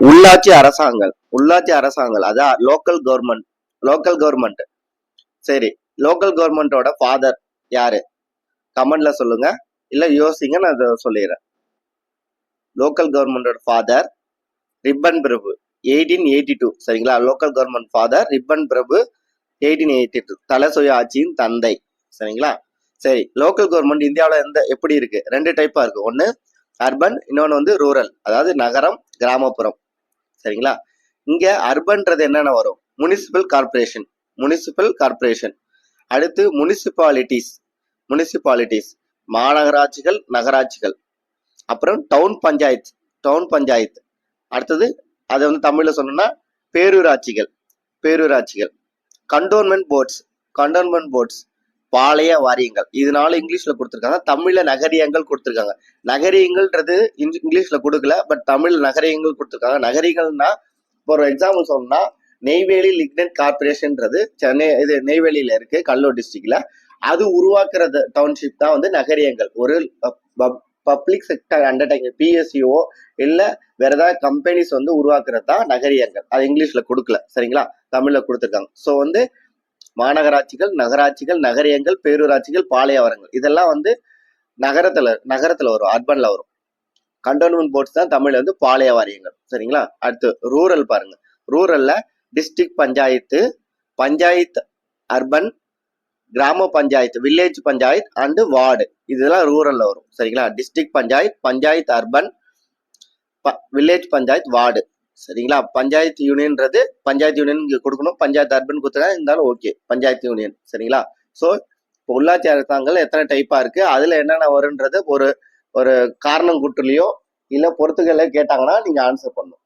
உள்ளாட்சி அரசாங்கங்கள் அதான் லோக்கல் கவர்மெண்ட். சரி, லோக்கல் கவர்மெண்டோட ஃபாதர் யாரு? கமெண்ட்ல சொல்லுங்க, இல்ல யோசிங்க, நான் அதை சொல்லிடுறேன். லோக்கல் கவர்மெண்டோட ஃபாதர் ரிப்பன் பிரபு, 1882. சரிங்களா? லோக்கல் கவர்மெண்ட் ஃபாதர் ரிப்பன் பிரபு, 1882. தலை சுய ஆட்சியின் தந்தை. சரிங்களா? சரி, லோக்கல் கவர்மெண்ட் இந்தியாவில் எப்படி இருக்கு? 2 டைப்பா இருக்கு. ஒன்னு அர்பன், இன்னொன்னு வந்து ரூரல், அதாவது நகரம் கிராமப்புறம். சரிங்களா? இங்க அர்பன்றது என்னென்ன வரும்? Municipal corporation. அடுத்து முனிசிபாலிட்டிஸ், மாநகராட்சிகள், நகராட்சிகள். அப்புறம் டவுன் பஞ்சாயத்து. அடுத்தது அதை வந்து தமிழ்ல சொன்னோம்னா பேரூராட்சிகள். கண்டோன்மெண்ட் போர்ட்ஸ், பாளைய வாரியங்கள். இதனால இங்கிலீஷ்ல கொடுத்துருக்காங்க, தமிழ்ல நகரியங்கள் கொடுத்துருக்காங்க. நகரியங்கள்ன்றது இங்கிலீஷ்ல கொடுக்கல, பட் தமிழ் நகரியங்கள் கொடுத்துருக்காங்க. நகரியங்கள்னா ஒரு எக்ஸாம்பிள் சொல்லணும்னா நெய்வேலி லிக்னைட் கார்பரேஷன்ன்றது சென்னை, இது நெய்வேலியில இருக்கு, கடலூர் டிஸ்ட்ரிக்ட்ல. அது உருவாக்குறது டவுன்ஷிப் தான் வந்து நகரியங்கள். ஒரு பப்ளிக் செக்டர் அண்டர்டேக்கிங், பிஎஸ்சிஓ இல்ல வேற ஏதாவது கம்பெனிஸ் வந்து உருவாக்குறது தான் நகரியங்கள். அது இங்கிலீஷ்ல கொடுக்கல. சரிங்களா? தமிழ்ல கொடுத்துருக்காங்க. ஸோ வந்து மாநகராட்சிகள், நகராட்சிகள், நகரியங்கள், பேரூராட்சிகள், பாளையவரங்கள், இதெல்லாம் வந்து நகரத்துல வரும், அர்பன்ல வரும். கண்டோன்மெண்ட் போர்ட்ஸ் தான் தமிழ்ல வந்து பாளைய வாரியங்கள். சரிங்களா? அடுத்து ரூரல் பாருங்க. ரூரல்ல டிஸ்ட்ரிக்ட் பஞ்சாயத்து அர்பன், கிராம panchayat, village panchayat and ward, இதெல்லாம் ரூரல்ல வரும். சரிங்களா? District panchayat urban, village panchayat, ward. சரிங்களா? பஞ்சாயத்து யூனியன்றது பஞ்சாயத்து யூனியன் இங்க கொடுக்கணும், பஞ்சாயத்து அர்பன் கொடுத்துருக்காங்க, இருந்தாலும் ஓகே, பஞ்சாயத்து யூனியன். சரிங்களா? ஸோ இப்போ உள்ளாட்சி அரசாங்கங்கள் எத்தனை டைப்பா இருக்கு, அதுல என்னென்ன வரும்ன்றது ஒரு காரணம் கூட்டுலையோ இல்ல பொறுத்துக்களை கேட்டாங்கன்னா நீங்க ஆன்சர் பண்ணணும்.